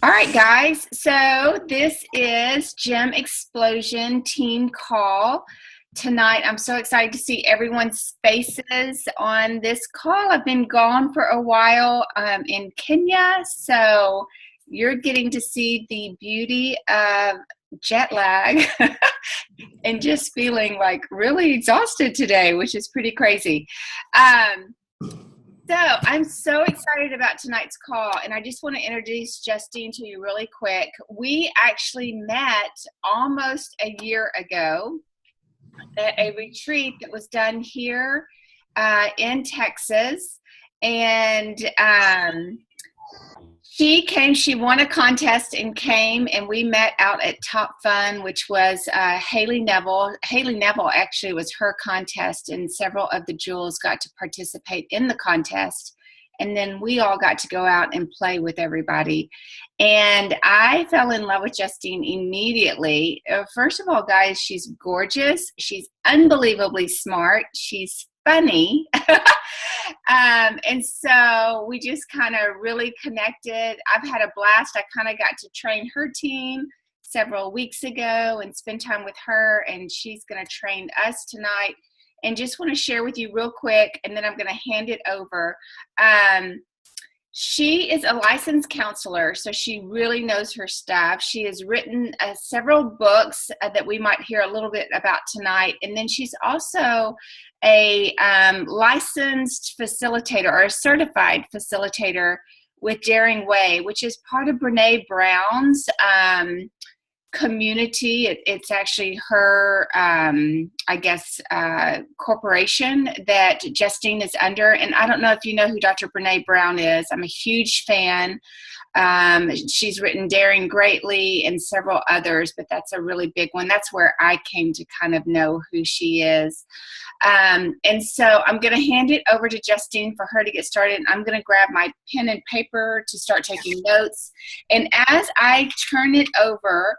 All right, guys. So this is Gym Explosion team call. Tonight, I'm so excited to see everyone's faces on this call. I've been gone for a while in Kenya, so you're getting to see the beauty of jet lag and just feeling like really exhausted today, which is pretty crazy. So I'm so excited about tonight's call, and I just want to introduce Justine to you really quick. We actually met almost a year ago at a retreat that was done here in Texas, and she won a contest and came, and we met out at Top Fun, which was Haley Neville. Haley Neville actually was her contest, and several of the jewels got to participate in the contest. And then we all got to go out and play with everybody. And I fell in love with Justine immediately. First of all, guys, she's gorgeous. She's unbelievably smart. She's funny. And so we just kind of really connected. I've had a blast. I kind of got to train her team several weeks ago and spend time with her, and she's going to train us tonight. And just want to share with you real quick, and then I'm going to hand it over. She is a licensed counselor, so she really knows her stuff. She has written several books that we might hear a little bit about tonight. And then she's also a licensed facilitator or a certified facilitator with Daring Way, which is part of Rene Brown's community. It's actually her, corporation that Justine is under. And I don't know if you know who Dr. Rene Brown is. I'm a huge fan. She's written Daring Greatly and several others, but that's a really big one. That's where I came to kind of know who she is. And so I'm going to hand it over to Justine for her to get started. I'm going to grab my pen and paper to start taking notes. And as I turn it over,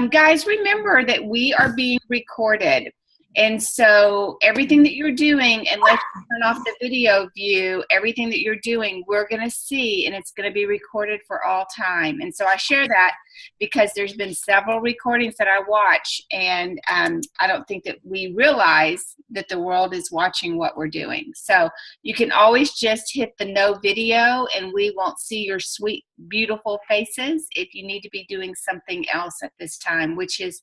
guys, remember that we are being recorded. And so everything that you're doing, unless you turn off the video view, everything that you're doing, we're going to see, and it's going to be recorded for all time. And so I share that because there's been several recordings that I watch, and I don't think that we realize that the world is watching what we're doing. So you can always just hit the no video, and we won't see your sweet, beautiful faces if you need to be doing something else at this time, which is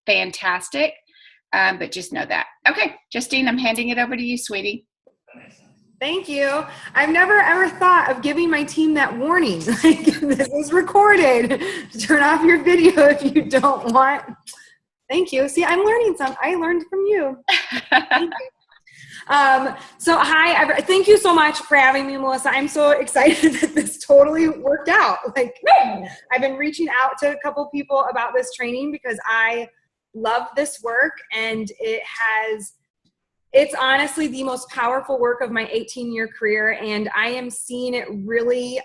fantastic. But just know that. Okay, Justine, I'm handing it over to you, sweetie. Thank you. I've never ever thought of giving my team that warning. Like, this is recorded. Turn off your video if you don't want. Thank you. See, I'm learning something. I learned from you. Thank you. So hi, thank you so much for having me, Melissa. I'm so excited that this totally worked out. Like, I've been reaching out to a couple people about this training because I love this work, and it's honestly the most powerful work of my 18-year career, and I am seeing it really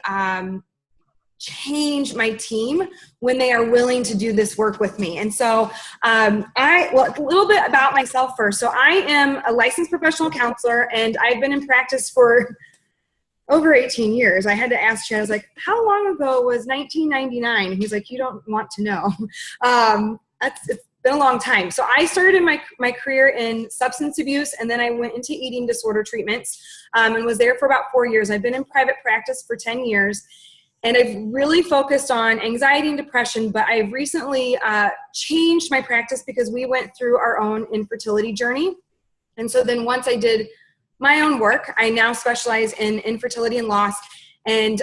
change my team when they are willing to do this work with me. And so a little bit about myself first. So I am a licensed professional counselor, and I've been in practice for over 18 years. I had to ask Chad, I was like, how long ago was 1999? He's like, you don't want to know. It's been a long time. So I started my career in substance abuse, and then I went into eating disorder treatments and was there for about 4 years. I've been in private practice for 10 years, and I've really focused on anxiety and depression, but I've recently changed my practice because we went through our own infertility journey. And so then once I did my own work, I now specialize in infertility and loss, and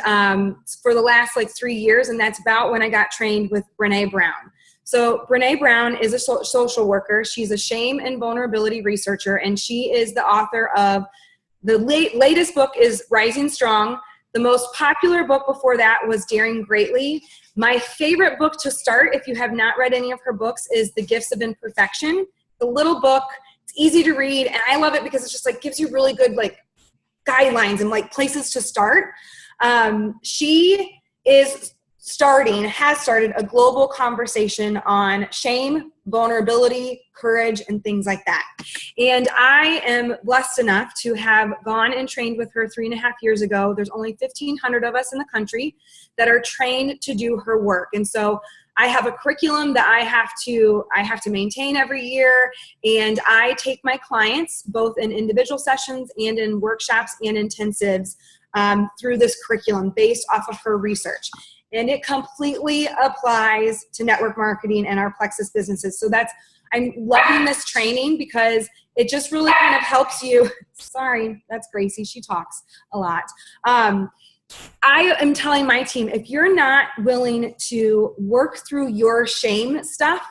for the last 3 years, and that's about when I got trained with Rene Brown. So Rene Brown is a social worker. She's a shame and vulnerability researcher, and she is the author of the latest book is Rising Strong. The most popular book before that was Daring Greatly. My favorite book to start, if you have not read any of her books, is The Gifts of Imperfection. The little book, it's easy to read, and I love it because it's just gives you really good guidelines and places to start. She is has started a global conversation on shame, vulnerability, courage, and things like that. And I am blessed enough to have gone and trained with her 3.5 years ago. There's only 1,500 of us in the country that are trained to do her work. And so I have a curriculum that I have to maintain every year, and I take my clients both in individual sessions and in workshops and intensives through this curriculum based off of her research. And it completely applies to network marketing and our plexus businesses. So I'm loving this training because it just really kind of helps you. Sorry, that's Gracie. She talks a lot. I am telling my team, if you're not willing to work through your shame stuff,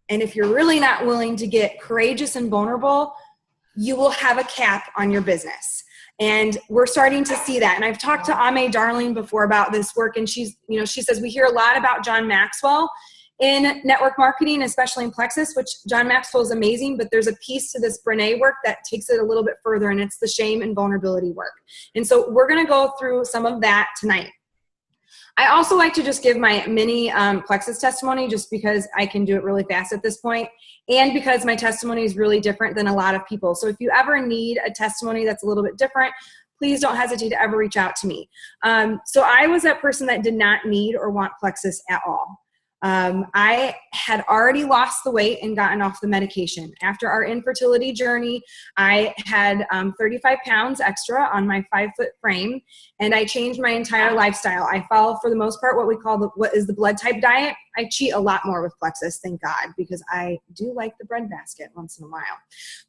and if you're really not willing to get courageous and vulnerable, you will have a cap on your business. And we're starting to see that. And I've talked to Ame Darling before about this work, and she says we hear a lot about John Maxwell in network marketing, especially in plexus, which John Maxwell is amazing, but there's a piece to this Rene work that takes it a little bit further, and it's the shame and vulnerability work. And so we're going to go through some of that tonight. I also like to just give my mini plexus testimony just because I can do it really fast at this point, and because my testimony is really different than a lot of people. So if you ever need a testimony that's a little bit different, please don't hesitate to ever reach out to me. So I was that person that did not need or want plexus at all. I had already lost the weight and gotten off the medication. After our infertility journey, I had 35 pounds extra on my 5-foot frame, and I changed my entire lifestyle. I follow, for the most part, what is the blood type diet. I cheat a lot more with plexus, thank God, because I do like the bread basket once in a while.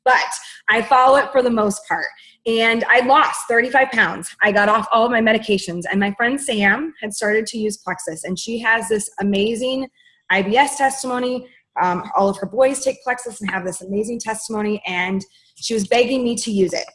But I follow it for the most part. And I lost 35 pounds. I got off all of my medications. And my friend Sam had started to use plexus. And she has this amazing IBS testimony. All of her boys take plexus and have this amazing testimony. And she was begging me to use it.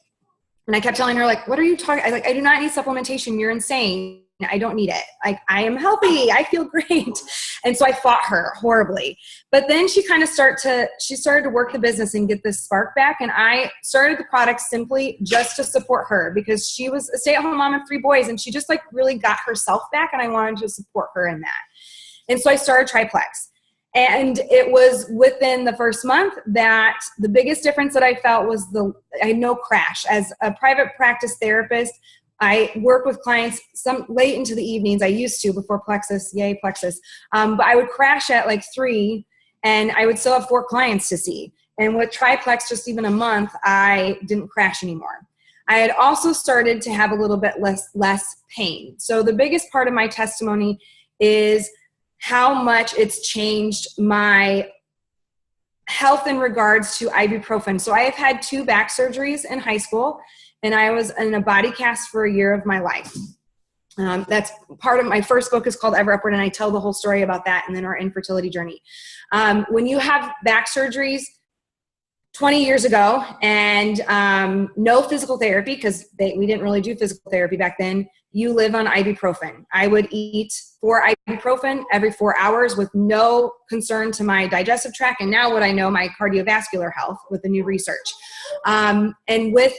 And I kept telling her, like, what are you talking? I do not need supplementation. You're insane. I don't need it. Like, I am healthy. I feel great. And so I fought her horribly. But then she kind of started to work the business and get this spark back. And I started the product simply just to support her because she was a stay-at-home mom of 3 boys, and she just like really got herself back, and I wanted to support her in that. And so I started Triplex. And it was within the first month that the biggest difference that I felt was I had no crash. As a private practice therapist, I work with clients some late into the evenings. I used to before plexus, yay plexus. But I would crash at like 3, and I would still have 4 clients to see. And with Triplex, just even a month, I didn't crash anymore. I had also started to have a little bit less pain. So the biggest part of my testimony is how much it's changed my health in regards to ibuprofen. So I have had 2 back surgeries in high school, and I was in a body cast for a year of my life. That's part of my first book is called Ever Upward, and I tell the whole story about that and then our infertility journey. When you have back surgeries 20 years ago and no physical therapy, because we didn't really do physical therapy back then, you live on ibuprofen. I would eat 4 ibuprofen every 4 hours with no concern to my digestive tract, and now what I know, my cardiovascular health with the new research. And with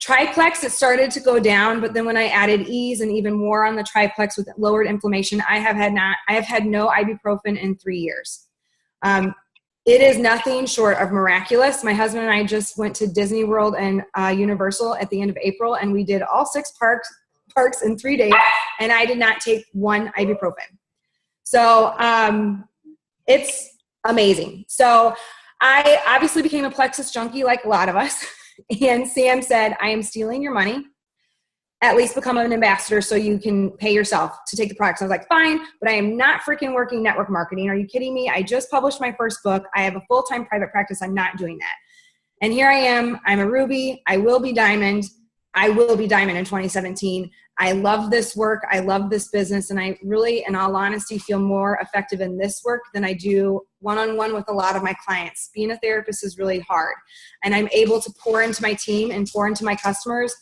Triplex, it started to go down, but then when I added ease and even more on the Triplex with lowered inflammation, I have had no ibuprofen in 3 years. It is nothing short of miraculous. My husband and I just went to Disney World and Universal at the end of April, and we did all 6 parks in 3 days, and I did not take 1 ibuprofen. So it's amazing. So I obviously became a plexus junkie like a lot of us. And Sam said, I am stealing your money. At least become an ambassador so you can pay yourself to take the products. I was like, fine, but I am not freaking working network marketing. Are you kidding me? I just published my first book. I have a full-time private practice. I'm not doing that. And here I am. I'm a Ruby. I will be Diamond. I will be Diamond in 2017. I love this work. I love this business. And I really, in all honesty, feel more effective in this work than I do one-on-one with a lot of my clients. Being a therapist is really hard. And I'm able to pour into my team and pour into my customers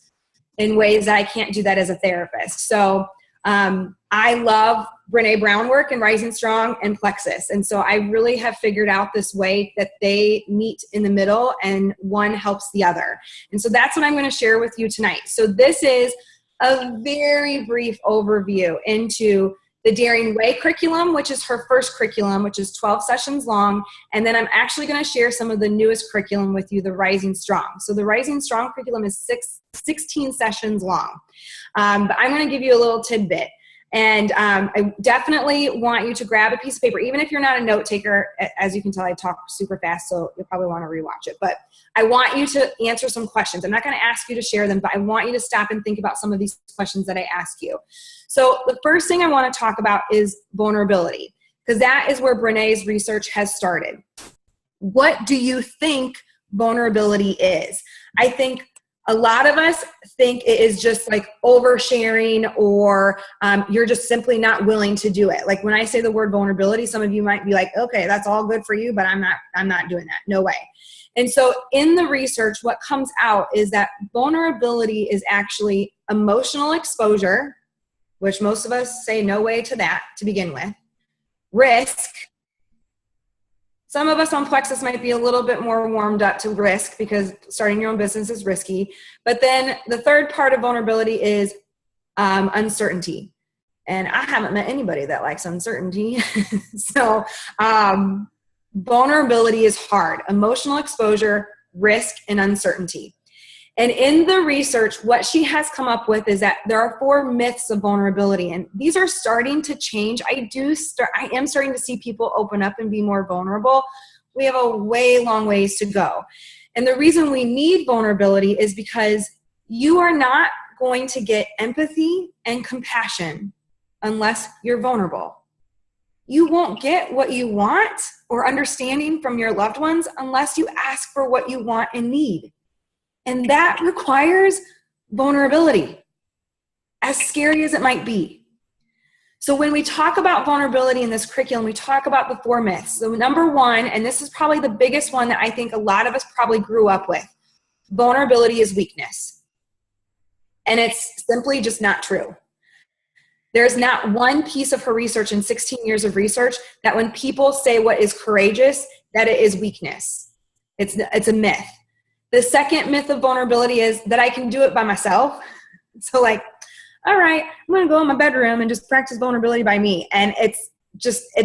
in ways that I can't do that as a therapist. So I love Rene Brown work and Rising Strong and Plexus. And so I really have figured out this way that they meet in the middle and one helps the other. And so that's what I'm going to share with you tonight. So this is a very brief overview into the Daring Way curriculum, which is her first curriculum, which is 12 sessions long. And then I'm actually going to share some of the newest curriculum with you, the Rising Strong. So the Rising Strong curriculum is 16 sessions long. But I'm going to give you a little tidbit. And I definitely want you to grab a piece of paper, even if you're not a note taker. As you can tell, I talk super fast, so you'll probably want to rewatch it. But I want you to answer some questions. I'm not going to ask you to share them, but I want you to stop and think about some of these questions that I ask you. So the first thing I want to talk about is vulnerability, because that is where Brené's research has started. What do you think vulnerability is? I think a lot of us think it is just like oversharing, or you're just simply not willing to do it. Like when I say the word vulnerability, some of you might be like, okay, that's all good for you, but I'm not doing that. No way. And so in the research, what comes out is that vulnerability is actually emotional exposure, which most of us say no way to that to begin with. Risk. Some of us on Plexus might be a little bit more warmed up to risk because starting your own business is risky. But then the third part of vulnerability is uncertainty. And I haven't met anybody that likes uncertainty. So vulnerability is hard. Emotional exposure, risk, and uncertainty. And in the research, what she has come up with is that there are 4 myths of vulnerability, and these are starting to change. I am starting to see people open up and be more vulnerable. We have a long ways to go. And the reason we need vulnerability is because you are not going to get empathy and compassion unless you're vulnerable. You won't get what you want or understanding from your loved ones unless you ask for what you want and need. And that requires vulnerability, as scary as it might be. So when we talk about vulnerability in this curriculum, we talk about the 4 myths. So number 1, and this is probably the biggest one that I think a lot of us probably grew up with, vulnerability is weakness. And it's simply just not true. There's not one piece of her research in 16 years of research that when people say what is courageous, that it is weakness. It's a myth. The second myth of vulnerability is that I can do it by myself. So like, all right, I'm going to go in my bedroom and just practice vulnerability by me. And it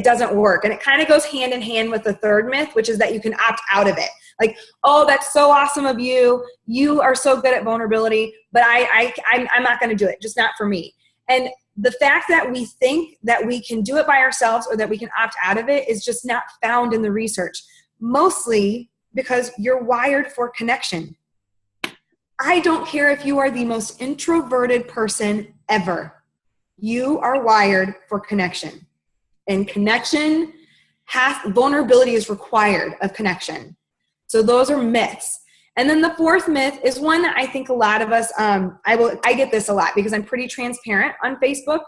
doesn't work. And it kind of goes hand in hand with the third myth, which is that you can opt out of it. Like, oh, that's so awesome of you. You are so good at vulnerability, but I'm not going to do it. Just not for me. And the fact that we think that we can do it by ourselves or that we can opt out of it is just not found in the research. Mostly because you're wired for connection. I don't care if you are the most introverted person ever. You are wired for connection. And vulnerability is required of connection. So those are myths. And then the fourth myth is one that I think a lot of us, I get this a lot because I'm pretty transparent on Facebook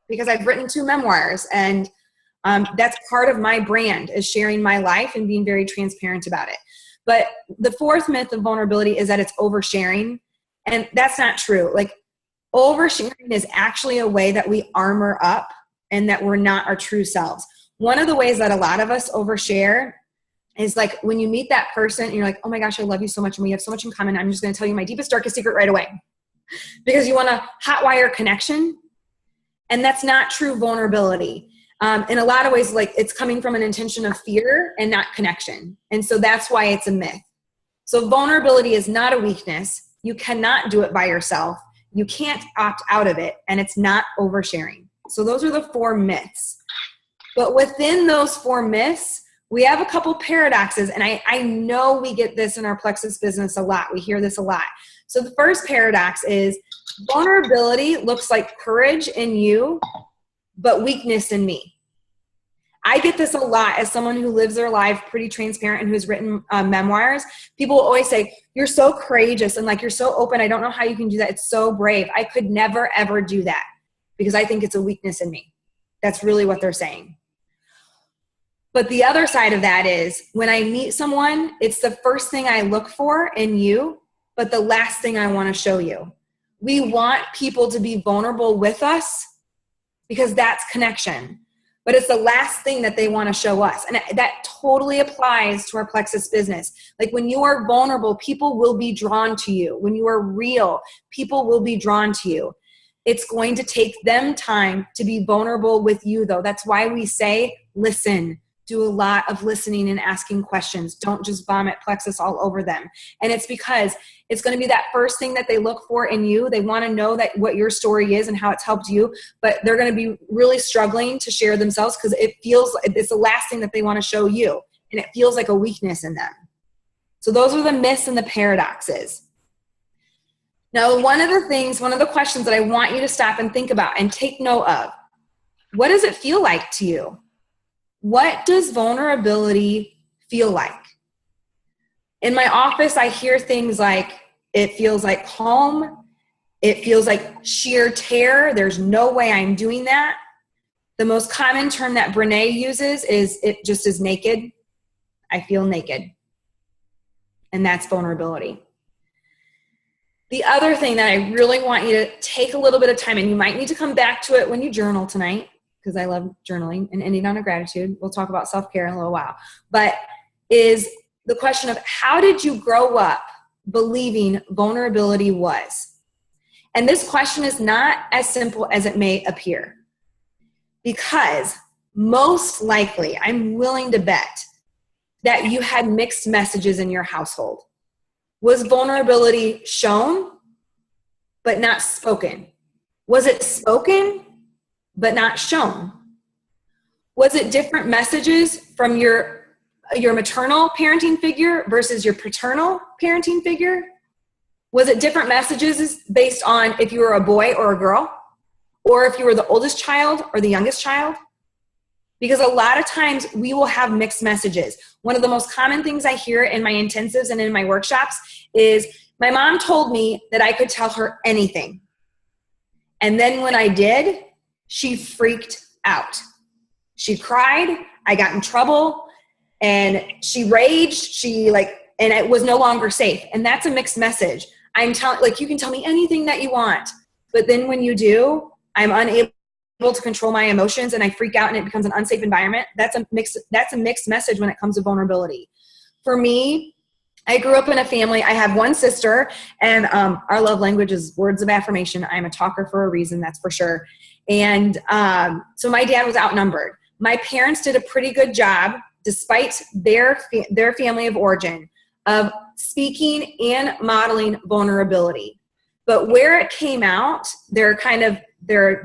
because I've written 2 memoirs, and that's part of my brand, is sharing my life and being very transparent about it. But the fourth myth of vulnerability is that it's oversharing. And that's not true. Like, oversharing is actually a way that we armor up and that we're not our true selves. One of the ways that a lot of us overshare is like when you meet that person and you're like, oh my gosh, I love you so much and we have so much in common. I'm just going to tell you my deepest, darkest secret right away. Because you want to hotwire connection. And that's not true vulnerability. In a lot of ways, like, it's coming from an intention of fear and not connection. And so that's why it's a myth. So vulnerability is not a weakness. You cannot do it by yourself. You can't opt out of it. And it's not oversharing. So those are the 4 myths. But within those 4 myths, we have a couple paradoxes. And I know we get this in our Plexus business a lot. We hear this a lot. So the first paradox is vulnerability looks like courage in you, but weakness in me. I get this a lot as someone who lives their life pretty transparent and who's written memoirs. People will always say, you're so courageous and like, you're so open. I don't know how you can do that. It's so brave. I could never, ever do that because I think it's a weakness in me. That's really what they're saying. But the other side of that is when I meet someone, it's the first thing I look for in you, but the last thing I want to show you. We want people to be vulnerable with us because that's connection. But it's the last thing that they want to show us. And that totally applies to our Plexus business. Like, when you are vulnerable, people will be drawn to you. When you are real, people will be drawn to you. It's going to take them time to be vulnerable with you, though. That's why we say, listen. Do a lot of listening and asking questions. Don't just vomit plexus all over them. And it's because it's going to be that first thing that they look for in you. They want to know that what your story is and how it's helped you, but they're going to be really struggling to share themselves because it feels it's the last thing that they want to show you. And it feels like a weakness in them. So those are the myths and the paradoxes. Now, one of the questions that I want you to stop and think about and take note of, what does it feel like to you? What does vulnerability feel like? In my office, I hear things like, it feels like calm. It feels like sheer terror. There's no way I'm doing that. The most common term that Brene uses is, it just is naked. I feel naked. And that's vulnerability. The other thing that I really want you to take a little bit of time, and you might need to come back to it when you journal tonight, because I love journaling and ending on a gratitude. We'll talk about self-care in a little while. But is the question of, how did you grow up believing vulnerability was? And this question is not as simple as it may appear. Because most likely, I'm willing to bet that you had mixed messages in your household. Was vulnerability shown, but not spoken? Was it spoken, but not shown? Was it different messages from your maternal parenting figure versus your paternal parenting figure? Was it different messages based on if you were a boy or a girl, or if you were the oldest child or the youngest child? Because a lot of times we will have mixed messages. One of the most common things I hear in my intensives and in my workshops is, my mom told me that I could tell her anything. And then when I did, she freaked out. She cried, I got in trouble, and she raged, and it was no longer safe. And that's a mixed message. You can tell me anything that you want, but then when you do, I'm unable to control my emotions and I freak out and it becomes an unsafe environment. That's a mixed message when it comes to vulnerability. For me, I grew up in a family. I have one sister, and our love language is words of affirmation. I'm a talker for a reason, that's for sure. And so my dad was outnumbered. My parents did a pretty good job, despite their family of origin, of speaking and modeling vulnerability. But where it came out, their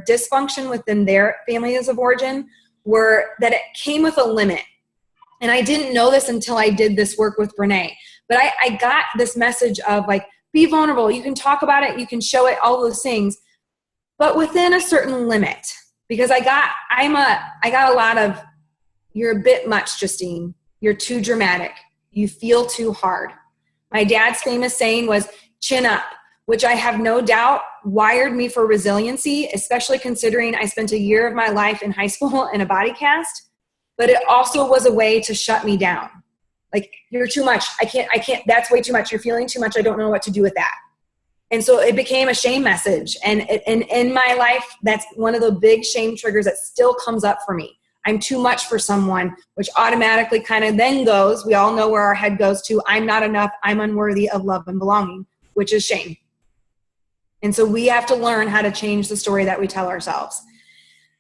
dysfunction within their families of origin were that it came with a limit. And I didn't know this until I did this work with Rene. But I got this message of be vulnerable. You can talk about it. You can show it, all those things, but within a certain limit. Because I got a lot of, you're a bit much, Justine. You're too dramatic. You feel too hard. My dad's famous saying was, chin up, which I have no doubt wired me for resiliency, especially considering I spent a year of my life in high school in a body cast. But it also was a way to shut me down. You're too much. I can't, that's way too much. You're feeling too much. I don't know what to do with that. And so it became a shame message. And in my life, that's one of the big shame triggers that still comes up for me. I'm too much for someone, which automatically kind of then goes, we all know where our head goes to, I'm not enough, I'm unworthy of love and belonging, which is shame. And so we have to learn how to change the story that we tell ourselves.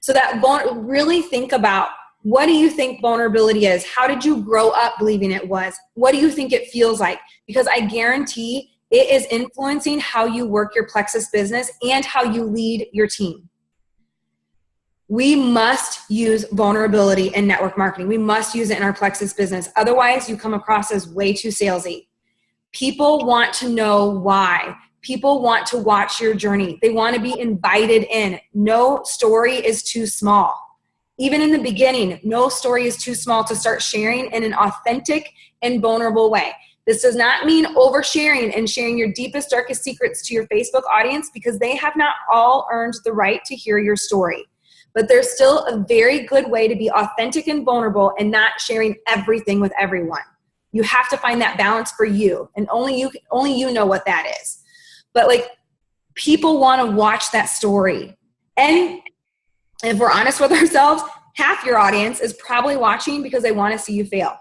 So that really think about, what do you think vulnerability is? How did you grow up believing it was? What do you think it feels like? Because I guarantee it is influencing how you work your plexus business and how you lead your team. We must use vulnerability in network marketing. We must use it in our plexus business. Otherwise, you come across as way too salesy. People want to know why. People want to watch your journey. They want to be invited in. No story is too small. Even in the beginning, no story is too small to start sharing in an authentic and vulnerable way. This does not mean oversharing and sharing your deepest, darkest secrets to your Facebook audience, because they have not all earned the right to hear your story. But there's still a very good way to be authentic and vulnerable and not sharing everything with everyone. You have to find that balance for you, and only you know what that is. But people want to watch that story. And if we're honest with ourselves, half your audience is probably watching because they want to see you fail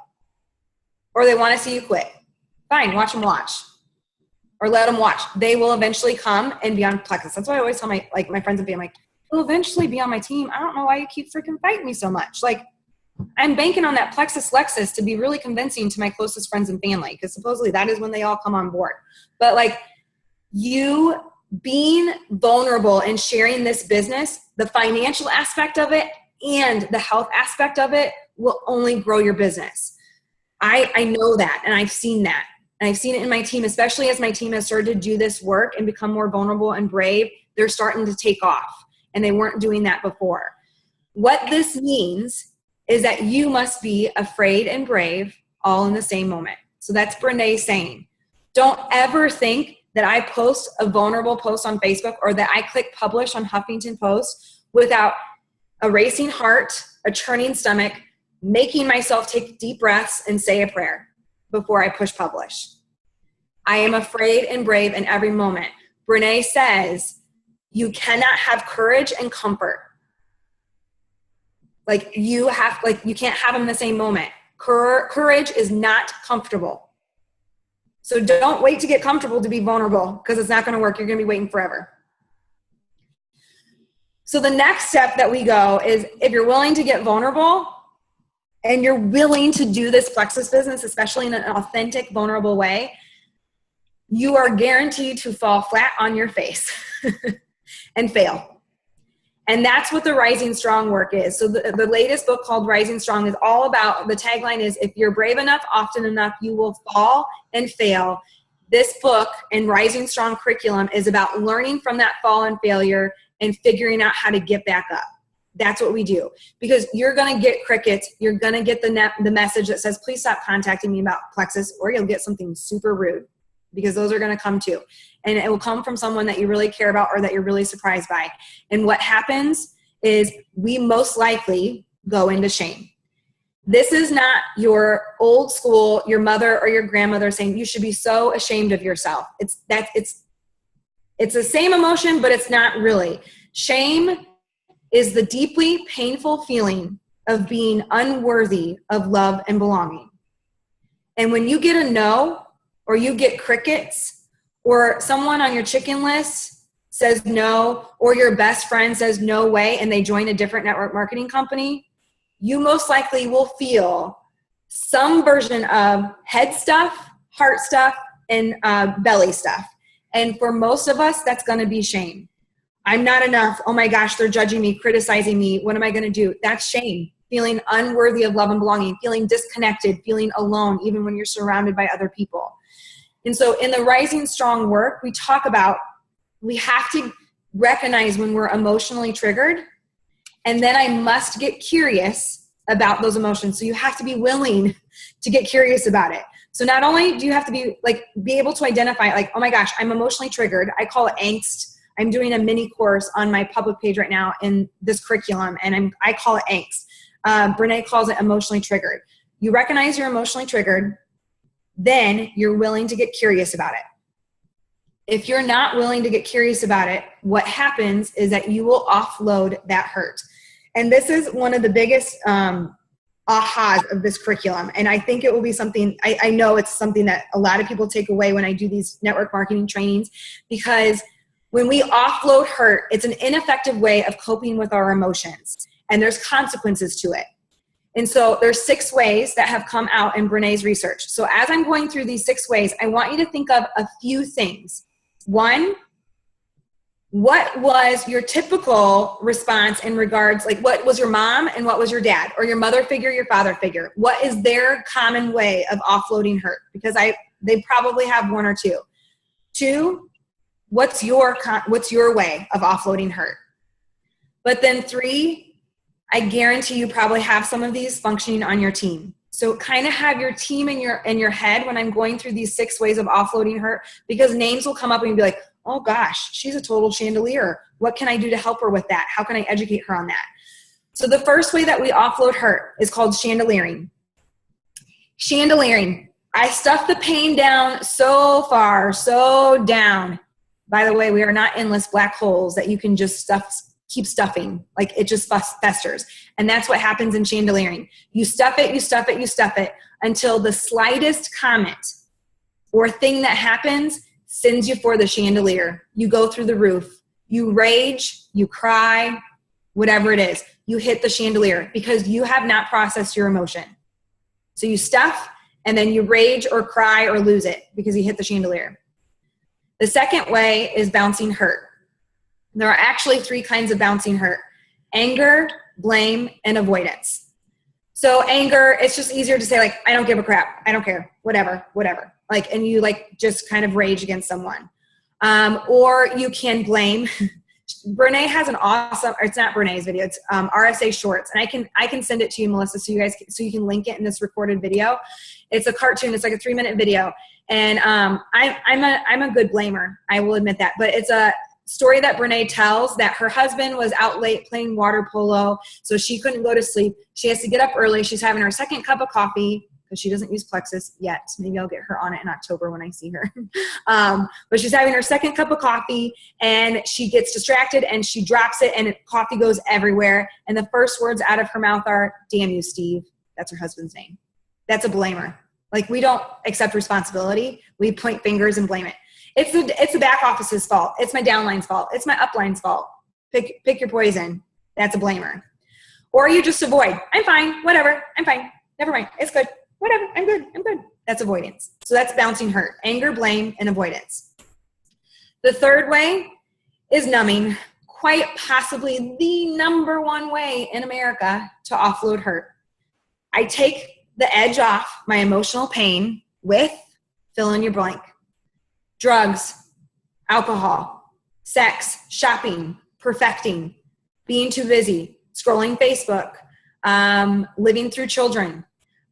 or they want to see you quit. Fine, watch them watch. or let them watch. They will eventually come and be on plexus. That's why I always tell my friends and family, they'll eventually be on my team. I don't know why you keep freaking fighting me so much. Like, I'm banking on that plexus lexus to be really convincing to my closest friends and family, because supposedly that is when they all come on board. But like, you being vulnerable and sharing this business, the financial aspect of it and the health aspect of it will only grow your business. I know that, and I've seen that. And I've seen it in my team, especially as my team has started to do this work and become more vulnerable and brave. They're starting to take off, and they weren't doing that before. What this means is that you must be afraid and brave all in the same moment. So that's Brene saying, don't ever think that I post a vulnerable post on Facebook or that I click publish on Huffington Post without a racing heart, a churning stomach, making myself take deep breaths and say a prayer before I push publish. I am afraid and brave in every moment. Brene says, you cannot have courage and comfort. Like, you can't have them in the same moment. Courage is not comfortable. So don't wait to get comfortable to be vulnerable, because it's not going to work. You're going to be waiting forever. So the next step that we go is, if you're willing to get vulnerable and you're willing to do this plexus business, especially in an authentic, vulnerable way, you are guaranteed to fall flat on your face and fail. And that's what the Rising Strong work is. So the latest book, called Rising Strong, is all about, the tagline is, if you're brave enough, often enough, you will fall and fail. This book and Rising Strong curriculum is about learning from that fall and failure and figuring out how to get back up. That's what we do. Because you're going to get crickets. You're going to get the message that says, please stop contacting me about plexus, or you'll get something super rude, because those are going to come too. And it will come from someone that you really care about or that you're really surprised by. And what happens is, we most likely go into shame. This is not your old school, your mother or your grandmother saying you should be so ashamed of yourself. It's the same emotion, but it's not really. Shame is the deeply painful feeling of being unworthy of love and belonging. And when you get a no, or you get crickets, or someone on your chicken list says no, or your best friend says no way, and they join a different network marketing company, you most likely will feel some version of head stuff, heart stuff, and belly stuff. And for most of us, that's going to be shame. I'm not enough. Oh my gosh, they're judging me, criticizing me. What am I going to do? That's shame. Feeling unworthy of love and belonging, feeling disconnected, feeling alone, even when you're surrounded by other people. And so in the Rising Strong work, we talk about, we have to recognize when we're emotionally triggered, and then I must get curious about those emotions. So you have to be willing to get curious about it. So not only do you have to be able to identify, like, oh my gosh, I'm emotionally triggered. I call it angst. I'm doing a mini course on my public page right now in this curriculum, and I call it angst. Brene calls it emotionally triggered. You recognize you're emotionally triggered, then you're willing to get curious about it. If you're not willing to get curious about it, what happens is that you will offload that hurt. And this is one of the biggest ahas of this curriculum. And I think it will be something, I know it's something that a lot of people take away when I do these network marketing trainings, because when we offload hurt, it's an ineffective way of coping with our emotions. And there's consequences to it. And so there's 6 ways that have come out in Brene's research. So as I'm going through these 6 ways, I want you to think of a few things. 1, what was your typical response in regards, like, what was your mom and what was your dad, or your mother figure, your father figure? What is their common way of offloading hurt? Because they probably have 1 or 2. 2, what's your way of offloading hurt? But then 3, I guarantee you probably have some of these functioning on your team. So kind of have your team in your head when I'm going through these 6 ways of offloading hurt, because names will come up and you'll be like, oh gosh, she's a total chandelier. What can I do to help her with that? How can I educate her on that? So the first way that we offload hurt is called chandeliering. Chandeliering. I stuff the pain down so far, so down. By the way, we are not endless black holes that you can just keep stuffing. Like, it just festers. And that's what happens in chandeliering. You stuff it, you stuff it, you stuff it until the slightest comment or thing that happens sends you for the chandelier. You go through the roof. You rage, you cry, whatever it is. You hit the chandelier because you have not processed your emotion. So you stuff, and then you rage or cry or lose it because you hit the chandelier. The second way is bouncing hurt. There are actually 3 kinds of bouncing hurt: anger, blame, and avoidance. So anger, it's just easier to say, like, I don't give a crap. I don't care. Whatever. Like, and you like just kind of rage against someone. Or you can blame. Brene has an awesome, or it's not Brene's video, it's RSA Shorts, and I can send it to you, Melissa, so you can link it in this recorded video. It's a cartoon. It's like a 3-minute video, and I'm a good blamer. I will admit that, but it's a story that Brene tells that her husband was out late playing water polo, so she couldn't go to sleep. She has to get up early. She's having her second cup of coffee because she doesn't use plexus yet. Maybe I'll get her on it in October when I see her. But she's having her second cup of coffee, and she gets distracted, and she drops it, and coffee goes everywhere. And the first words out of her mouth are, "Damn you, Steve." That's her husband's name. That's a blamer. Like, we don't accept responsibility. We point fingers and blame it. It's the back office's fault. It's my downline's fault. It's my upline's fault. Pick your poison. That's a blamer. Or you just avoid. I'm fine. Whatever. I'm fine. Never mind. It's good. Whatever. I'm good. That's avoidance. So that's bouncing hurt. Anger, blame, and avoidance. The third way is numbing. Quite possibly the number one way in America to offload hurt. I take the edge off my emotional pain with, fill in your blank: drugs, alcohol, sex, shopping, perfecting, being too busy, scrolling Facebook, living through children,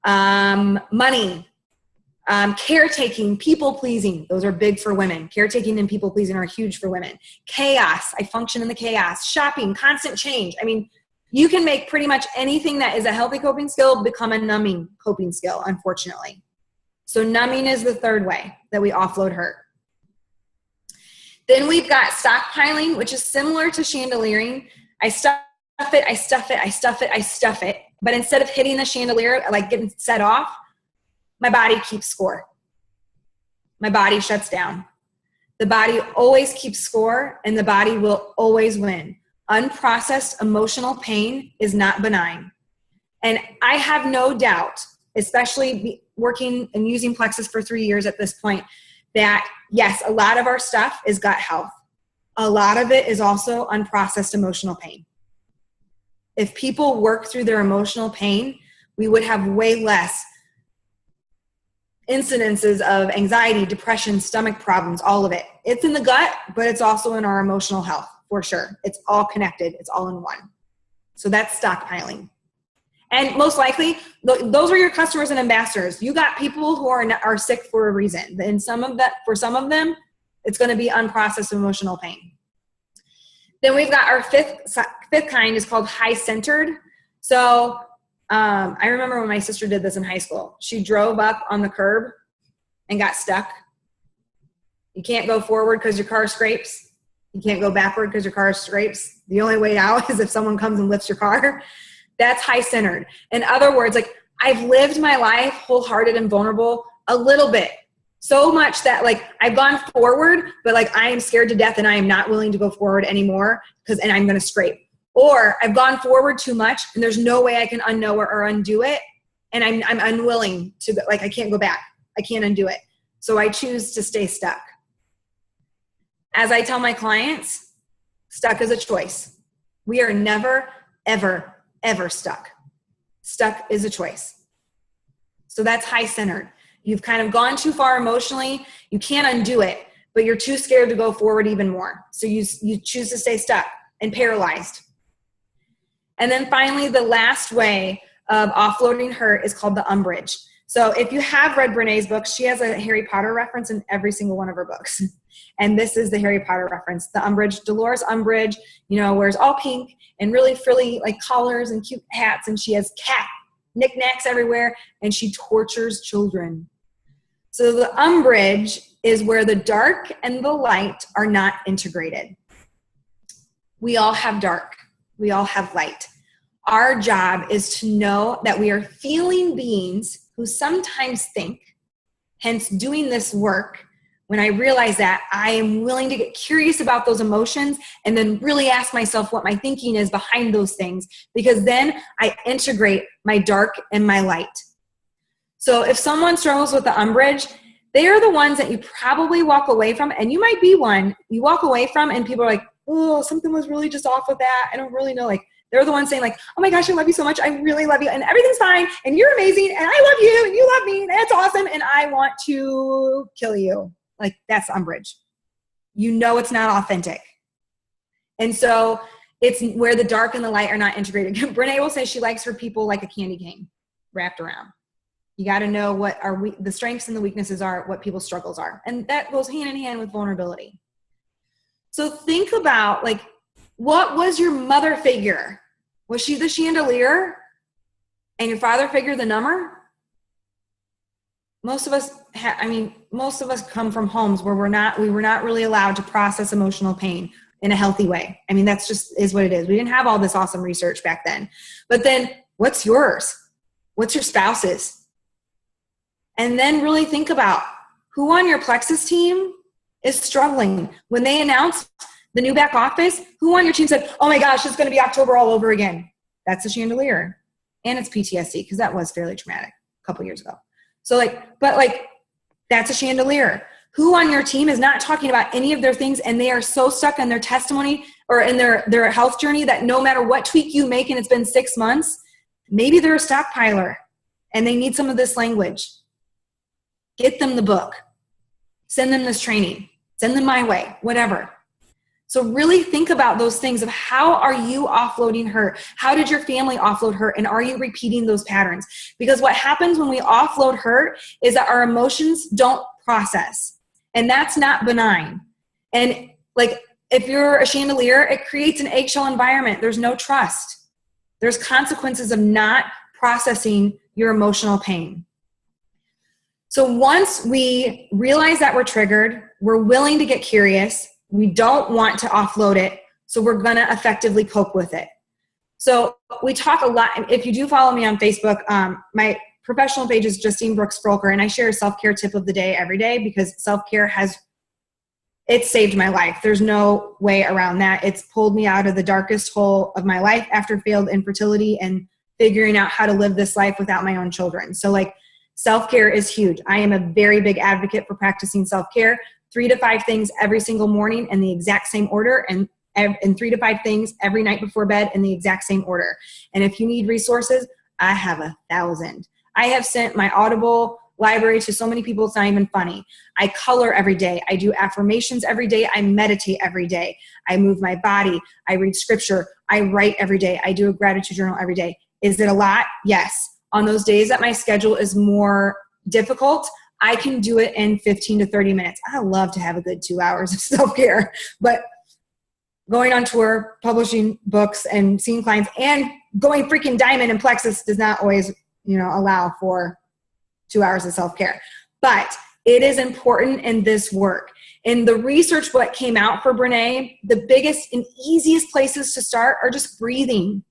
money, caretaking, people pleasing. Those are big for women. Caretaking and people pleasing are huge for women. Chaos. I function in the chaos. Shopping, constant change. I mean, you can make pretty much anything that is a healthy coping skill become a numbing coping skill, unfortunately. So numbing is the third way that we offload hurt. Then we've got stockpiling, which is similar to chandeliering. I stuff it. But instead of hitting the chandelier, like getting set off, my body keeps score. My body shuts down. The body always keeps score, and the body will always win. Unprocessed emotional pain is not benign. And I have no doubt, especially working and using plexus for 3 years at this point, that yes, a lot of our stuff is gut health. A lot of it is also unprocessed emotional pain. If people work through their emotional pain, we would have way less incidences of anxiety, depression, stomach problems, all of it. It's in the gut, but it's also in our emotional health, for sure. It's all connected. It's all in one. So that's stockpiling. And most likely, those are your customers and ambassadors. You got people who are sick for a reason. And for some of them, it's going to be unprocessed emotional pain. Then we've got our fifth kind is called high-centered. So I remember when my sister did this in high school. She drove up on the curb and got stuck. You can't go forward because your car scrapes. You can't go backward because your car scrapes. The only way out is if someone comes and lifts your car. That's high-centered. In other words, like, I've lived my life wholehearted and vulnerable a little bit. So much that, like, I've gone forward, but, like, I am scared to death and I am not willing to go forward anymore and I'm going to scrape. Or I've gone forward too much and there's no way I can unknow or undo it. And I'm unwilling to, like, I can't go back. I can't undo it. So I choose to stay stuck. As I tell my clients, stuck is a choice. We are never, ever, ever stuck. Stuck is a choice. So that's high-centered. You've kind of gone too far emotionally. You can't undo it, but you're too scared to go forward even more. So you choose to stay stuck and paralyzed. And then finally, the last way of offloading hurt is called the umbrage. So if you have read Brene's books, she has a Harry Potter reference in every single one of her books. And this is the Harry Potter reference. The umbrage, Dolores Umbridge, wears all pink and really frilly, like, collars and cute hats. And she has cat knickknacks everywhere, and she tortures children. So the umbrage is where the dark and the light are not integrated. We all have dark. We all have light. Our job is to know that we are feeling beings who sometimes think, hence doing this work, when I realize that, I am willing to get curious about those emotions and then really ask myself what my thinking is behind those things, because then I integrate my dark and my light. So if someone struggles with the umbrage, they are the ones that you probably walk away from, and you might be one you walk away from and people are like, oh, something was really just off with that. I don't really know. Like, they're the ones saying like, oh my gosh, I love you so much. I really love you. And everything's fine. And you're amazing. And I love you. And you love me. And it's awesome. And I want to kill you. Like, that's umbrage. You know, it's not authentic. And so it's where the dark and the light are not integrated. Brene will say she likes her people like a candy cane wrapped around. You got to know what the strengths and the weaknesses are, what people's struggles are. And that goes hand in hand with vulnerability. So think about, like, what was your mother figure? Was she the chandelier and your father figure the number? Most of us come from homes where we were not really allowed to process emotional pain in a healthy way. I mean, that's just is what it is. We didn't have all this awesome research back then. But then what's yours? What's your spouse's? And then really think about who on your plexus team is struggling. When they announced the new back office, who on your team said, oh my gosh, it's going to be October all over again? That's a chandelier. And it's PTSD, because that was fairly traumatic a couple years ago. So that's a chandelier. Who on your team is not talking about any of their things, and they are so stuck in their testimony or in their health journey that no matter what tweak you make and it's been 6 months, maybe they're a stockpiler and they need some of this language. Get them the book. Send them this training. Send them my way, whatever. So really think about those things of how are you offloading hurt? How did your family offload hurt? And are you repeating those patterns? Because what happens when we offload hurt is that our emotions don't process. And that's not benign. And like, if you're a chandelier, it creates an eggshell environment. There's no trust. There's consequences of not processing your emotional pain. So once we realize that we're triggered, we're willing to get curious. We don't want to offload it, so we're going to effectively cope with it. So we talk a lot. If you do follow me on Facebook, my professional page is Justine Froelker, and I share a self-care tip of the day every day, because self-care it's saved my life. There's no way around that. It's pulled me out of the darkest hole of my life after failed infertility and figuring out how to live this life without my own children. So like, self-care is huge. I am a very big advocate for practicing self-care. 3 to 5 things every single morning in the exact same order, and 3 to 5 things every night before bed in the exact same order. And if you need resources, I have 1,000. I have sent my Audible library to so many people, it's not even funny. I color every day. I do affirmations every day. I meditate every day. I move my body. I read scripture. I write every day. I do a gratitude journal every day. Is it a lot? Yes. On those days that my schedule is more difficult, I can do it in 15 to 30 minutes. I love to have a good 2 hours of self-care, but going on tour, publishing books, and seeing clients, and going freaking diamond and plexus does not always, allow for 2 hours of self-care. But it is important in this work. In the research, what came out for Brene, the biggest and easiest places to start are just breathing.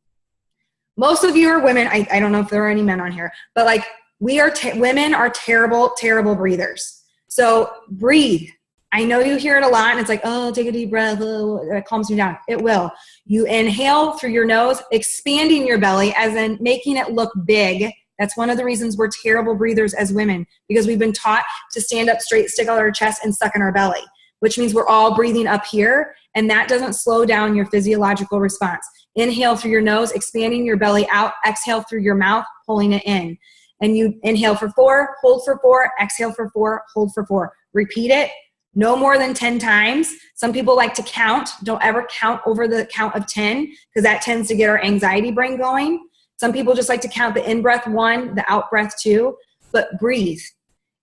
Most of you are women. I don't know if there are any men on here, but like, women are terrible, terrible breathers. So breathe. I know you hear it a lot and it's like, oh, take a deep breath. Oh, that calms me down. It will. You inhale through your nose, expanding your belly, as in making it look big. That's one of the reasons we're terrible breathers as women, because we've been taught to stand up straight, stick out our chest, and suck in our belly, which means we're all breathing up here, and that doesn't slow down your physiological response. Inhale through your nose, expanding your belly out. Exhale through your mouth, pulling it in. And you inhale for 4, hold for 4, exhale for 4, hold for 4. Repeat it no more than 10 times. Some people like to count. Don't ever count over the count of 10, because that tends to get our anxiety brain going. Some people just like to count the in-breath 1, the out-breath 2, but breathe.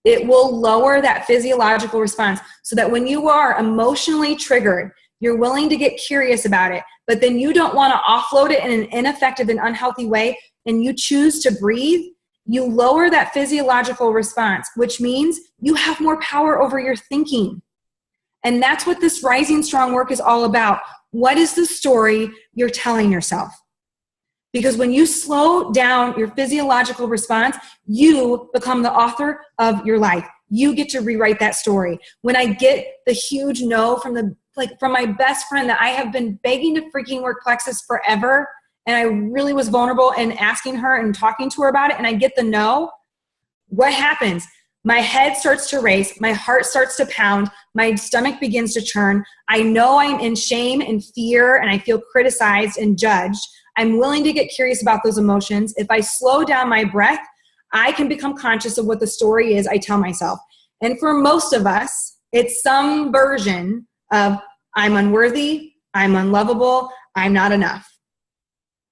It will lower that physiological response so that when you are emotionally triggered, you're willing to get curious about it, but then you don't want to offload it in an ineffective and unhealthy way, and you choose to breathe. You lower that physiological response, which means you have more power over your thinking. And that's what this Rising Strong work is all about. What is the story you're telling yourself? Because when you slow down your physiological response, you become the author of your life. you get to rewrite that story. When I get the huge no from from my best friend that I have been begging to freaking work plexus forever, and I really was vulnerable in asking her and talking to her about it, and I get the no, what happens? My head starts to race, my heart starts to pound, my stomach begins to churn. I know I'm in shame and fear, and I feel criticized and judged. I'm willing to get curious about those emotions. If I slow down my breath, I can become conscious of what the story is I tell myself. And for most of us, it's some version of I'm unworthy, I'm unlovable, I'm not enough.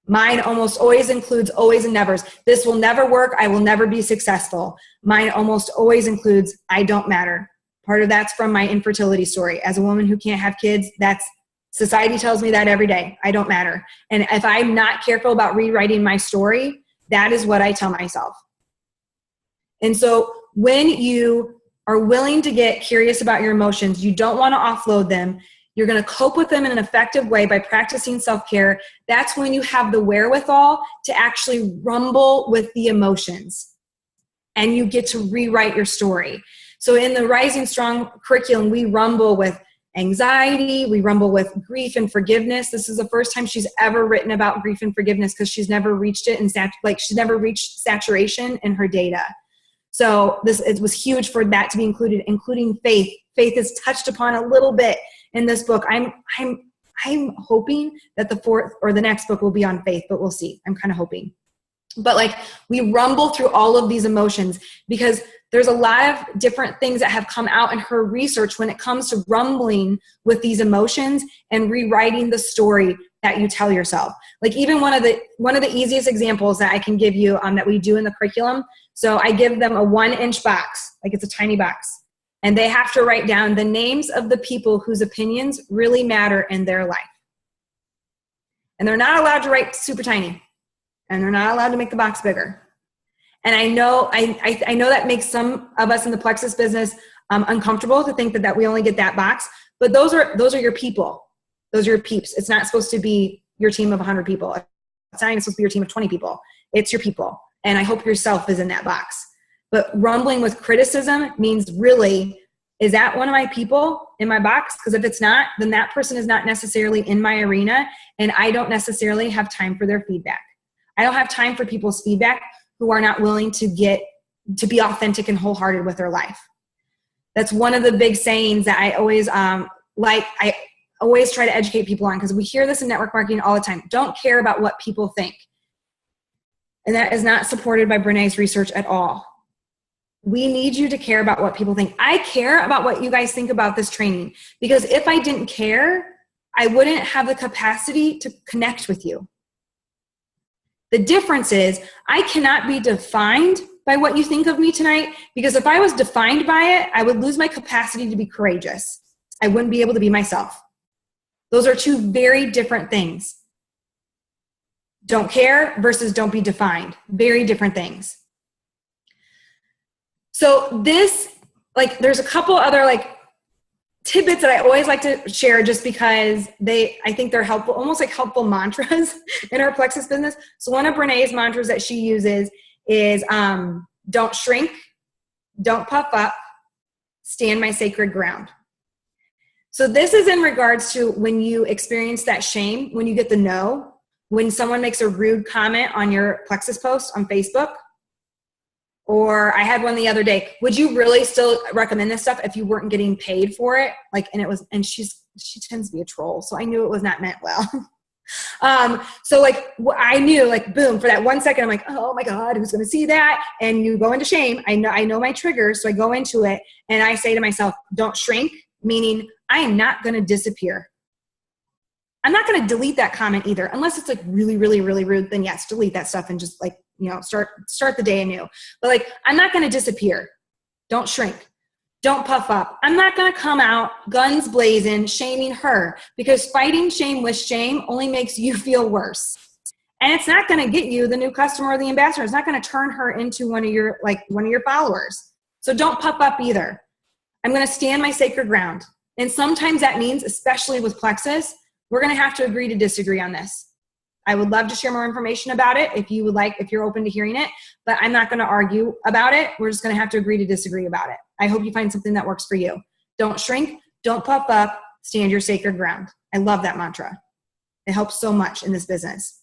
Mine almost always includes always and nevers. This will never work. I will never be successful. Mine almost always includes I don't matter. Part of that's from my infertility story. As a woman who can't have kids, society tells me that every day. I don't matter. And if I'm not careful about rewriting my story, that is what I tell myself. And so when you are willing to get curious about your emotions, you don't want to offload them, you're going to cope with them in an effective way by practicing self-care. That's when you have the wherewithal to actually rumble with the emotions, and you get to rewrite your story. So in the Rising Strong curriculum, we rumble with anxiety, we rumble with grief and forgiveness. This is the first time she's ever written about grief and forgiveness because she's never reached it, she's never reached saturation in her data. So it was huge for that to be included, including faith. Faith is touched upon a little bit in this book. I'm hoping that the fourth or the next book will be on faith, but we'll see. I'm kind of hoping. But we rumble through all of these emotions because there's a lot of different things that have come out in her research when it comes to rumbling with these emotions and rewriting the story that you tell yourself. Even one of the easiest examples that I can give you that we do in the curriculum. So I give them a 1-inch box, it's a tiny box, and they have to write down the names of the people whose opinions really matter in their life. And they're not allowed to write super tiny, and they're not allowed to make the box bigger. And I know I know that makes some of us in the plexus business uncomfortable to think that we only get that box, but those are your people. Those are your peeps. It's not supposed to be your team of 100 people. It's not even supposed to be your team of 20 people. It's your people. And I hope yourself is in that box. But rumbling with criticism means really, is that one of my people in my box? Because if it's not, then that person is not necessarily in my arena, and I don't necessarily have time for their feedback. I don't have time for people's feedback who are not willing to be authentic and wholehearted with their life. That's one of the big sayings that I always I always try to educate people on, because we hear this in network marketing all the time. Don't care about what people think. And that is not supported by Brené's research at all. We need you to care about what people think. I care about what you guys think about this training, because if I didn't care, I wouldn't have the capacity to connect with you. The difference is I cannot be defined by what you think of me tonight, because if I was defined by it, I would lose my capacity to be courageous. I wouldn't be able to be myself. Those are two very different things. Don't care versus don't be defined. Very different things. So this, there's a couple other tidbits that I always like to share, just because I think they're helpful, almost like helpful mantras in our plexus business. So one of Brené's mantras that she uses is don't shrink, don't puff up, stand my sacred ground. So this is in regards to when you experience that shame, when you get the no, when someone makes a rude comment on your plexus post on Facebook. Or I had one the other day. Would you really still recommend this stuff if you weren't getting paid for it? And she tends to be a troll, so I knew it was not meant well. So I knew, boom, for that 1 second, I'm like, oh my God, who's going to see that? And you go into shame. I know my triggers, so I go into it and I say to myself, don't shrink, meaning I am not going to disappear. I'm not going to delete that comment either, unless it's really, really, really rude. Then yes, delete that stuff and just start the day anew. But I'm not going to disappear. Don't shrink. Don't puff up. I'm not going to come out guns blazing, shaming her, because fighting shame with shame only makes you feel worse. And it's not going to get you the new customer or the ambassador. It's not going to turn her into one of your followers. So don't puff up either. I'm going to stand my sacred ground. And sometimes that means, especially with plexus, we're going to have to agree to disagree on this. I would love to share more information about it if you're open to hearing it, but I'm not going to argue about it. We're just going to have to agree to disagree about it. I hope you find something that works for you. Don't shrink, don't puff up, stand your sacred ground. I love that mantra. It helps so much in this business.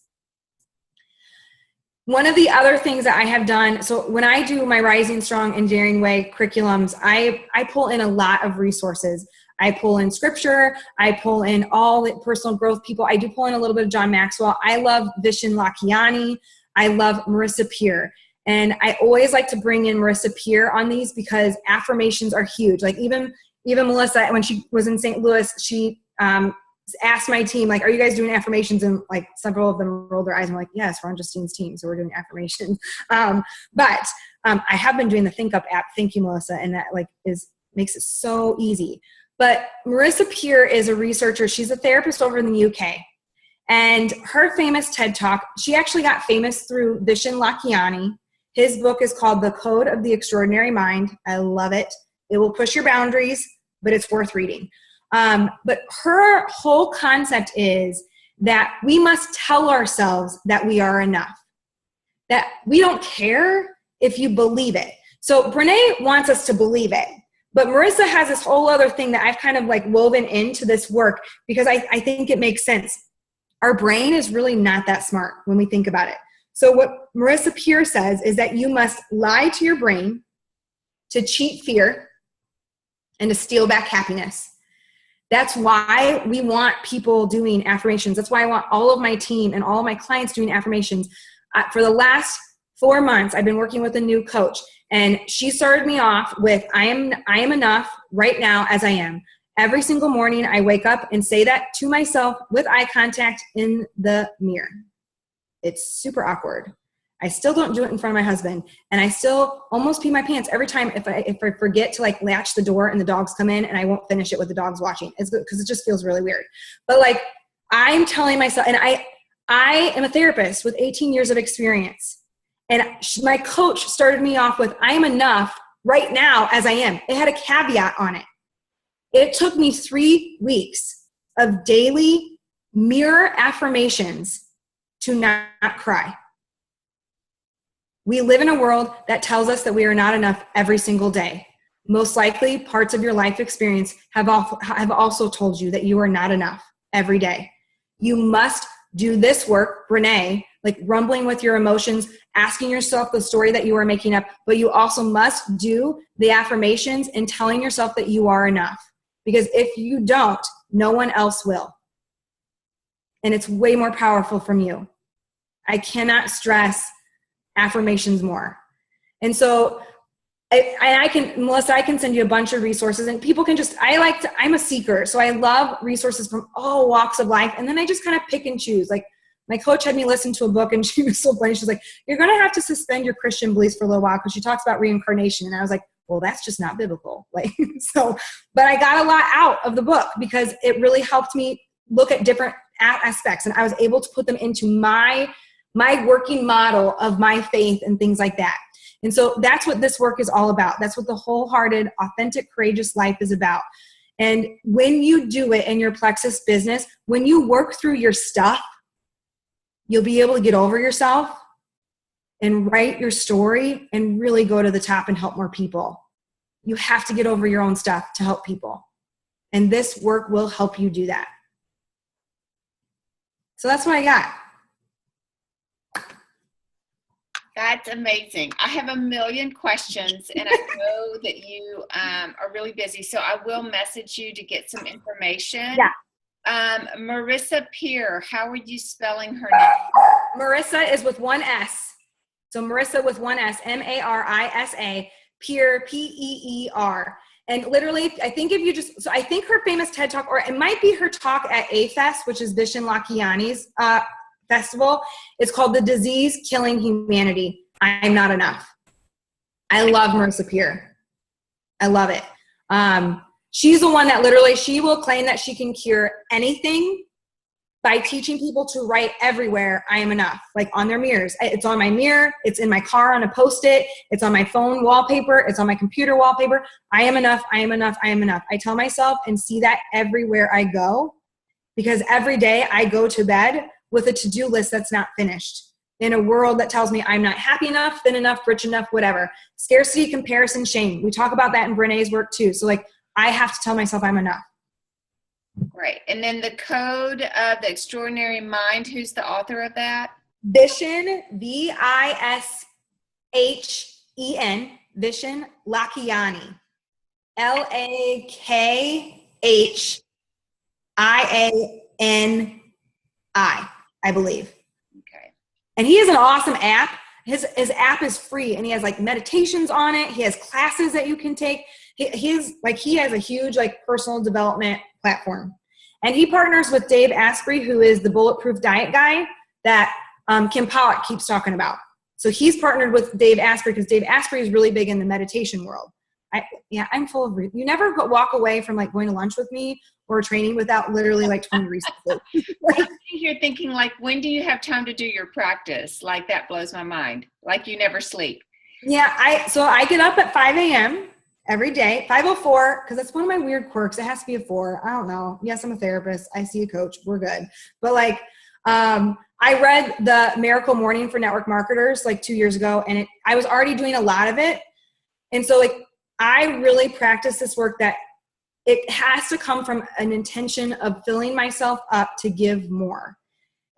One of the other things that I have done, so when I do my Rising Strong and Daring Way curriculums, I pull in a lot of resources. I pull in scripture. I pull in all the personal growth people. I do pull in a little bit of John Maxwell. I love Vishen Lakhiani. I love Marissa Pierre. And I always like to bring in Marissa Pierre on these because affirmations are huge. Like even Melissa, when she was in St. Louis, she asked my team, like, are you guys doing affirmations? And like several of them rolled their eyes and were like, yes, we're on Justine's team, so we're doing affirmations. But I have been doing the Think Up app. Thank you, Melissa. And that makes it so easy. But Marissa Pierre is a researcher. She's a therapist over in the UK. And her famous TED Talk, she actually got famous through Vishen Lakhiani. His book is called The Code of the Extraordinary Mind. I love it. It will push your boundaries, but it's worth reading. But her whole concept is that we must tell ourselves that we are enough, that we don't care if you believe it. So Brene wants us to believe it. But Marissa has this whole other thing that I've kind of like woven into this work because I think it makes sense. Our brain is really not that smart when we think about it. So what Marissa Pierre says is that you must lie to your brain to cheat fear and to steal back happiness. That's why we want people doing affirmations. That's why I want all of my team and all of my clients doing affirmations. For the last 4 months, I've been working with a new coach. And she started me off with, I am enough right now as I am. Every single morning I wake up and say that to myself with eye contact in the mirror. It's super awkward. I still don't do it in front of my husband. And I still almost pee my pants every time if I forget to like latch the door and the dogs come in and I won't finish it with the dogs watching. It's good because it just feels really weird. But like I'm telling myself, and I am a therapist with 18 years of experience. And my coach started me off with, I am enough right now as I am. It had a caveat on it. It took me 3 weeks of daily mirror affirmations to not cry. We live in a world that tells us that we are not enough every single day. Most likely, parts of your life experience have also told you that you are not enough every day. You must do this work, Brene, like rumbling with your emotions, asking yourself the story that you are making up, but you also must do the affirmations and telling yourself that you are enough. Because if you don't, no one else will. And it's way more powerful from you. I cannot stress affirmations more. And so Melissa, I can send you a bunch of resources and people can I'm a seeker. So I love resources from all walks of life. And then I just kind of pick and choose. Like my coach had me listen to a book and she was so funny. She's like, you're going to have to suspend your Christian beliefs for a little while because she talks about reincarnation. And I was like, well, that's just not biblical. But I got a lot out of the book because it really helped me look at different aspects. And I was able to put them into my working model of my faith and things like that. And so that's what this work is all about. That's what the wholehearted, authentic, courageous life is about. And when you do it in your plexus business, when you work through your stuff, you'll be able to get over yourself and write your story and really go to the top and help more people. You have to get over your own stuff to help people. And this work will help you do that. So that's what I got. That's amazing. I have a million questions, and I know that you are really busy, so I will message you to get some information. Yeah. Marissa Pierre, how are you spelling her name? Marissa is with one S. So Marissa with one S, Marisa, Pierre, Peer. And literally, I think I think her famous TED Talk, or it might be her talk at A-Fest, which is Vishen Lakhiani's festival. It's called The Disease Killing Humanity. I'm Not Enough. I love Marissa Pierre. I love it. She's the one that literally, she will claim that she can cure anything by teaching people to write everywhere, I am enough, like on their mirrors. It's on my mirror. It's in my car on a Post-it. It's on my phone wallpaper. It's on my computer wallpaper. I am enough. I am enough. I am enough. I tell myself and see that everywhere I go, because every day I go to bed with a to-do list that's not finished. in a world that tells me I'm not happy enough, thin enough, rich enough, whatever. Scarcity, comparison, shame. We talk about that in Brené's work too. So like, I have to tell myself I'm enough. Right. And then the Code of the Extraordinary Mind, who's the author of that? Vishen, Vishen, Vishen Lakhiani, Lakhiani, I believe. Okay. And he has an awesome app. His app is free, and he has like meditations on it. He has classes that you can take. He has a huge like personal development platform. And he partners with Dave Asprey, who is the bulletproof diet guy that Kim Pollack keeps talking about. So he's partnered with Dave Asprey because Dave Asprey is really big in the meditation world. I'm full of, you never walk away from like going to lunch with me or training without literally like 20 resources. I'm here thinking like, when do you have time to do your practice? Like that blows my mind. Like you never sleep. Yeah. So I get up at 5 a.m. every day, 5:04, because that's one of my weird quirks. It has to be a 4. I don't know. Yes, I'm a therapist. I see a coach. We're good. But like, I read the Miracle Morning for Network Marketers like 2 years ago, and I was already doing a lot of it. And so like, I really practice this work that it has to come from an intention of filling myself up to give more.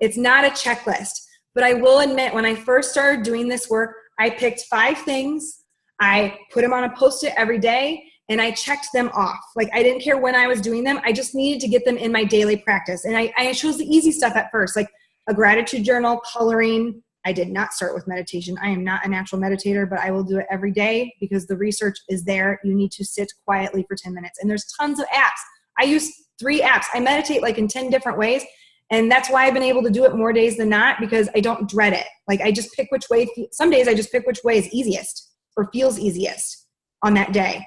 It's not a checklist, but I will admit when I first started doing this work, I picked 5 things. I put them on a Post-it every day and I checked them off. Like I didn't care when I was doing them. I just needed to get them in my daily practice. And I chose the easy stuff at first, like a gratitude journal, coloring. I did not start with meditation. I am not a natural meditator, but I will do it every day because the research is there. You need to sit quietly for 10 minutes. And there's tons of apps. I use 3 apps. I meditate like in 10 different ways. And that's why I've been able to do it more days than not, because I don't dread it. Like I just pick which way, some days I just pick which way is easiest or feels easiest on that day.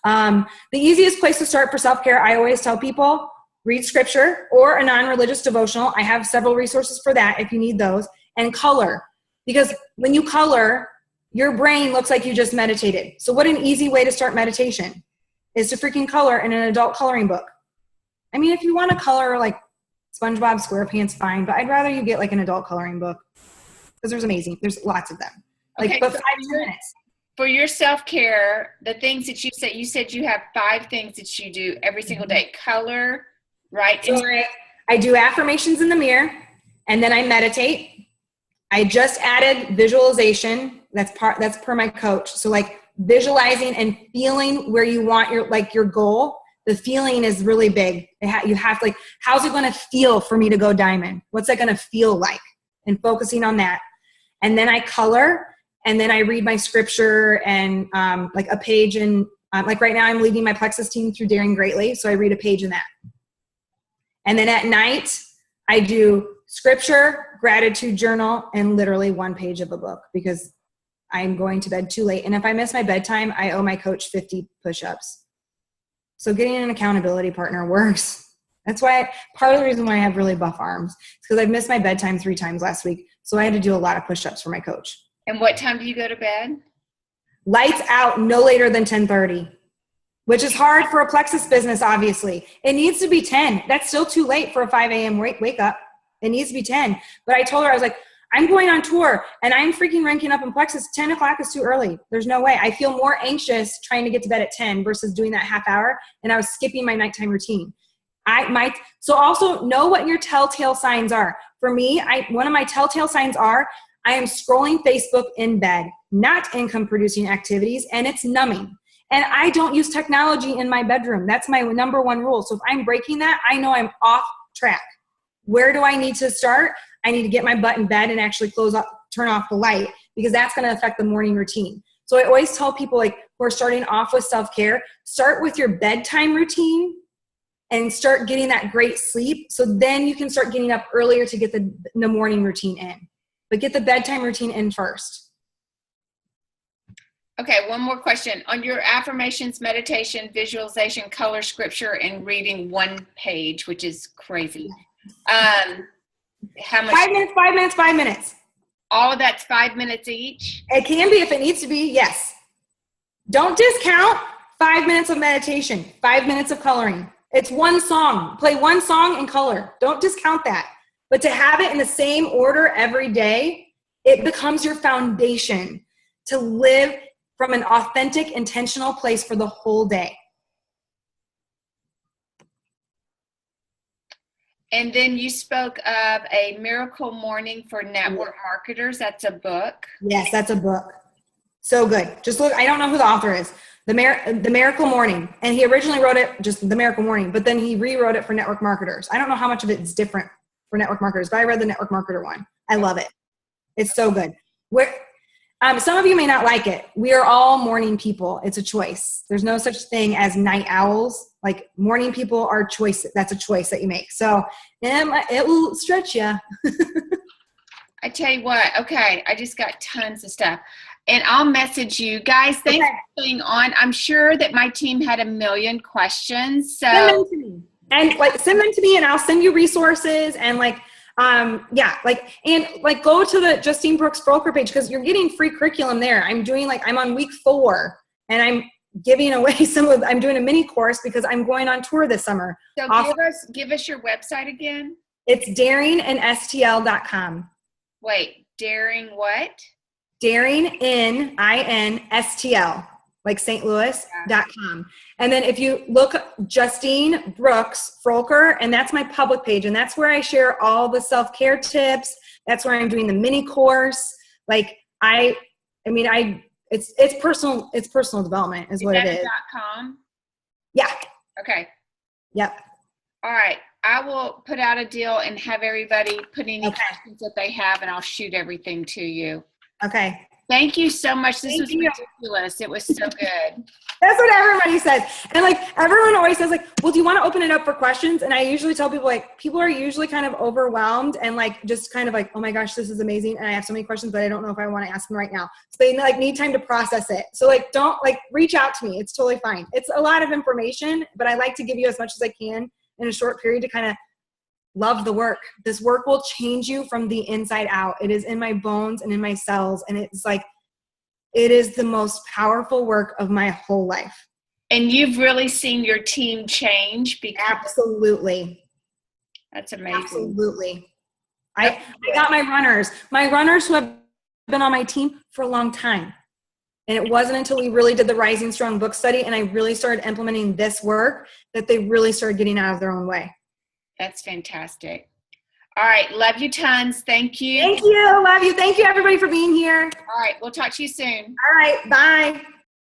The easiest place to start for self-care, I always tell people, read scripture or a non-religious devotional. I have several resources for that if you need those. And color, because when you color, your brain looks like you just meditated. So what an easy way to start meditation is to freaking color in an adult coloring book. I mean, if you want to color like SpongeBob SquarePants, fine, but I'd rather you get like an adult coloring book because there's lots of them. Like, okay, but 5 minutes. For your self-care, the things that you said you have 5 things that you do every single day. Color, right? So I do affirmations in the mirror, and then I meditate. I just added visualization. That's per my coach. So like visualizing and feeling where you want your goal. The feeling is really big. You have to like, how's it going to feel for me to go diamond? What's that going to feel like? And focusing on that. And then I color, and then I read my scripture and like a page. And like right now I'm leading my plexus team through Daring Greatly. So I read a page in that. And then at night I do scripture, gratitude journal, and literally 1 page of a book because I'm going to bed too late. And if I miss my bedtime, I owe my coach 50 push-ups. So getting an accountability partner works. That's why part of the reason why I have really buff arms is because I've missed my bedtime 3 times last week. So I had to do a lot of push-ups for my coach. And what time do you go to bed? Lights out no later than 10:30, which is hard for a plexus business, obviously. It needs to be 10. That's still too late for a 5 a.m. wake up. It needs to be 10. But I told her, I was like, I'm going on tour and I'm freaking ranking up in plexus. 10 o'clock is too early. There's no way. I feel more anxious trying to get to bed at 10 versus doing that half hour. And I was skipping my nighttime routine. So also know what your telltale signs are. For me, one of my telltale signs are I am scrolling Facebook in bed, not income producing activities, and it's numbing. And I don't use technology in my bedroom. That's my number 1 rule. So if I'm breaking that, I know I'm off track. Where do I need to start? I need to get my butt in bed and actually turn off the light because that's going to affect the morning routine. So I always tell people like who are starting off with self-care, start with your bedtime routine and start getting that great sleep. So then you can start getting up earlier to get the morning routine in. But get the bedtime routine in first. Okay, one more question. On your affirmations, meditation, visualization, color, scripture, and reading 1 page, which is crazy. How much? 5 minutes, 5 minutes, 5 minutes. All of that's 5 minutes each? It can be if it needs to be, yes. Don't discount 5 minutes of meditation, 5 minutes of coloring. It's 1 song. Play 1 song and color. Don't discount that. But to have it in the same order every day it becomes your foundation to live from an authentic, intentional place for the whole day. And then you spoke of a miracle morning for network marketers. That's a book. Yes, that's a book. So good. Just look, I don't know who the author is. The Miracle Morning. And he originally wrote it, just The Miracle Morning, but then he rewrote it for network marketers. I don't know how much of it is different for network marketers, but I read the network marketer one. I love it. It's so good. Some of you may not like it. We are all morning people. It's a choice. There's no such thing as night owls. Like morning people are choice. That's a choice that you make. So it will stretch you. I tell you what, okay, I just got tons of stuff. And I'll message you guys. Thanks for being on. I'm sure that my team had a million questions. So send them to me. And send them to me and I'll send you resources and go to the Justine Brooks Froelker page because you're getting free curriculum there. I'm on week 4 and I'm giving away I'm doing a mini course because I'm going on tour this summer. So give us your website again. It's daringandstl.com. Wait, daring what? Daring in INSTL, like St. Louis.com. And then if you look Justine Brooks Froelker, and that's my public page, and that's where I share all the self-care tips. That's where I'm doing the mini course. It's personal development is what it is. .com? Yeah. Okay. Yep. All right. I will put out a deal and have everybody put any questions that they have, and I'll shoot everything to you. Okay. Thank you so much. This was ridiculous. It was so good. That's what everybody says. And everyone always says well, do you want to open it up for questions? And I usually tell people people are usually kind of overwhelmed and just kind of oh my gosh, this is amazing. And I have so many questions, but I don't know if I want to ask them right now. So they need time to process it. So don't reach out to me. It's totally fine. It's a lot of information, but I like to give you as much as I can in a short period to kind of love the work. This work will change you from the inside out. It is in my bones and in my cells. And it's it is the most powerful work of my whole life. And you've really seen your team change? Absolutely. That's amazing. Absolutely. I got my runners who have been on my team for a long time. And it wasn't until we really did the Rising Strong book study and I really started implementing this work that they really started getting out of their own way. That's fantastic. All right. Love you tons. Thank you. Thank you. Love you. Thank you, everybody, for being here. All right. We'll talk to you soon. All right. Bye.